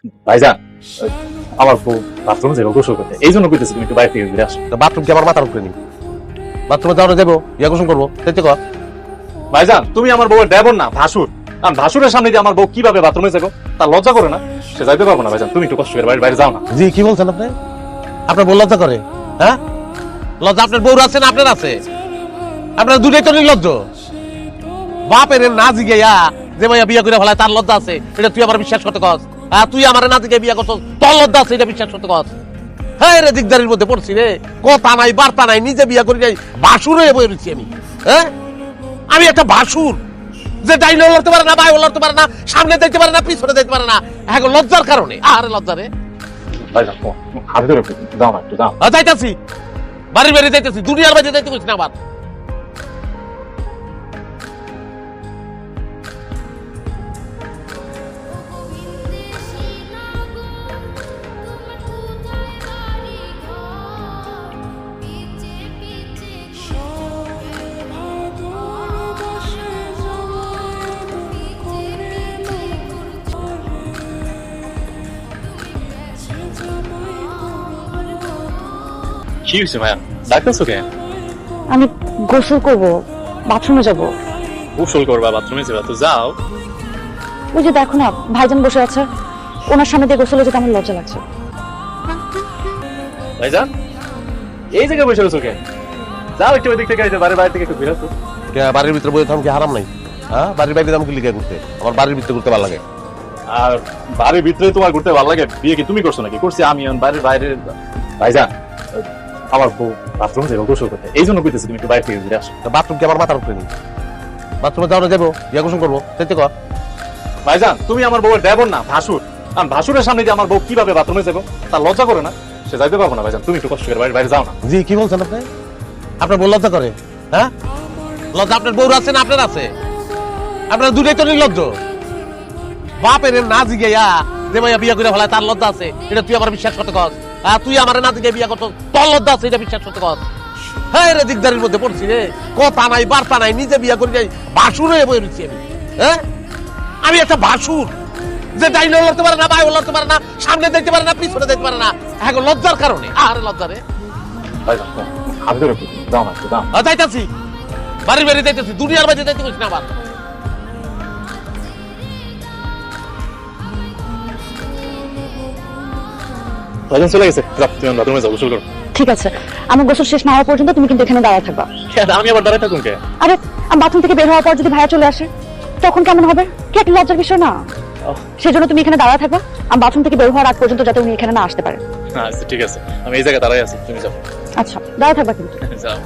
ভাইজান, আমার বউ বাথরুমে যাবো গোসল করতে, এই জন্য কইতেছি তুমি একটু বাইরে থেকে ঘুরে আসো। বাথরুম কি আমার মাথার উপরে নেই? বাথরুমে যাওয়া যাবো, ইয়া গোসল করবো, দেখতে কর। ভাইজান, তুমি আমার বউয়ের দেবর না, ভাসুর। আর ভাসুরের সামনে দিয়ে আমার বউ কিভাবে বাথরুমে যাবো, তার লজ্জা করে না? সে যাইতে পারবো না ভাইজান, তুমি একটু কষ্ট করে বাইরে বাইরে যাও না। জি, কি বলছেন আপনি? আপনার বউ লজ্জা করে? হ্যাঁ, লজ্জা আপনার বউর আছে না আপনার আছে? আপনার দুটাই তো নির্লজ্জ। বাপের না জিগাইয়া যে ভাইয়া বিয়া করে ফেলায় তার লজ্জা আছে, এটা তুই আমার বিশ্বাস করতে কস? হ্যাঁ, তুই আমার না জিগাই বিয়া করছ, তোর লজ্জা আছে, এটা বিশ্বাস করতে কস? হ্যাঁ রে, দিকদারির মধ্যে পড়ছি রে, কথা নাই বার্তা নাই, নিজে বিয়া করি নাই, বাসুর হয়ে বয়ে রয়েছি আমি। হ্যাঁ, আমি একটা বাসুর, যে ডাইনে লড়তে পারে না, বাইরে লড়তে পারে না, সামনে দেখতে পারে না, পিছনে দেখতে পারে না, হ্যাঁ লজ্জার কারণে। আরে লজ্জা রে, ভাইজান হাতে ধরে দাও না, একটু দাও। যাইতাছি বাড়ি বাড়ি যাইতেছি, দুনিয়ার বাড়ি যাইতে কইছি না আবার। কি হয়েছে ভাইয়া, ডাকতেছো কে? আমি গোসল করব, বাথরুমে যাব। গোসল করবা, বাথরুমে যাবা, তো যাও। ওই যে দেখো না, ভাইজান বসে আছে, ওনার সামনে দিয়ে গোসলে যেতে আমার লজ্জা লাগছে। ভাইজান, এই জায়গায় বসে রয়েছো কে? যাও একটু ওই দিক থেকে, বাড়ির বাইরে থেকে একটু ঘুরে আসো। বাড়ির ভিতরে বসে থাম কি হারাম নাই? হ্যাঁ, বাড়ির বাইরে আমি কি লিখে ঘুরতে? আমার বাড়ির ভিতরে ঘুরতে ভালো লাগে। আর বাড়ির ভিতরে তোমার ঘুরতে ভালো লাগে? বিয়ে কি তুমি করছো নাকি? করছি আমি। বাড়ির বাইরে ভাইজান, আমার বউ বাথরুমে যাবো গোসল করতে, এই জন্য কইতেছি তুমি একটু বাইরে থেকে ঘুরে আসো। বাথরুম কি আমার মাথার উপরে নেই? বাথরুমে যাওয়া যাবো, ইয়া গোসল করবো, দেখতে কর। ভাইজান, তুমি আমার বউয়ের দেবর না, ভাসুর। আর ভাসুরের সামনে দিয়ে আমার বউ কিভাবে বাথরুমে যাবো, তার লজ্জা করে না? সে যাইতে পারবো না ভাইজান, তুমি একটু কষ্ট করে বাইরে বাইরে যাও না। জি, কি বলছেন আপনি? আপনার বউ লজ্জা করে? হ্যাঁ, লজ্জা আপনার বউর আছে না আপনার আছে? আপনার দুটাই তো নির্লজ্জ। বাপের না জিগাইয়া যে ভাইয়া বিয়া করে ফেলায় তার লজ্জা আছে, এটা তুই আমার বিশ্বাস করতে কস? হ্যাঁ, তুই আমার না জিগাই বিয়া করছ, তোর লজ্জা আছে, এটা বিশ্বাস করতে কস? হ্যাঁ রে, দিকদারির মধ্যে পড়ছি রে, কথা নাই বার্তা নাই, নিজে বিয়া করি নাই, বাসুর হয়ে বয়ে রয়েছি আমি। হ্যাঁ, আমি একটা বাসুর, যে ডাইনে লড়তে পারে না, বাইরে লড়তে পারে না, সামনে দেখতে পারে না, পিছনে দেখতে পারে না, হ্যাঁ লজ্জার কারণে। আরে লজ্জা রে, ভাইজান হাতে ধরে দাও না, একটু দাও। যাইতাছি বাড়ির বাড়ি যাইতেছি, দুনিয়ার বাড়ি যাইতে কইছি না আবার। ভাইজান চলে গেছে, যাও তুমি বাথরুমে যাও, গোসল করো। ঠিক আছে, আমার গোসল শেষ না হওয়া পর্যন্ত তুমি কিন্তু এখানে দাঁড়ায় থাকবা। আমি আবার দাঁড়ায় থাকুন কে? আরে, আমি বাথরুম থেকে বের হওয়ার পর যদি ভাইয়া চলে আসে, তখন কেমন হবে? কি একটা লজ্জার বিষয় না? সেজন্য তুমি এখানে দাঁড়ায় থাকবা, আমি বাথরুম থেকে বের হওয়ার আগ পর্যন্ত, যাতে উনি এখানে না আসতে পারে। আচ্ছা ঠিক আছে, আমি এই জায়গায় দাঁড়াই আছি, তুমি যাও। আচ্ছা, দাঁড়ায় থাকবা কিন্তু। যাও।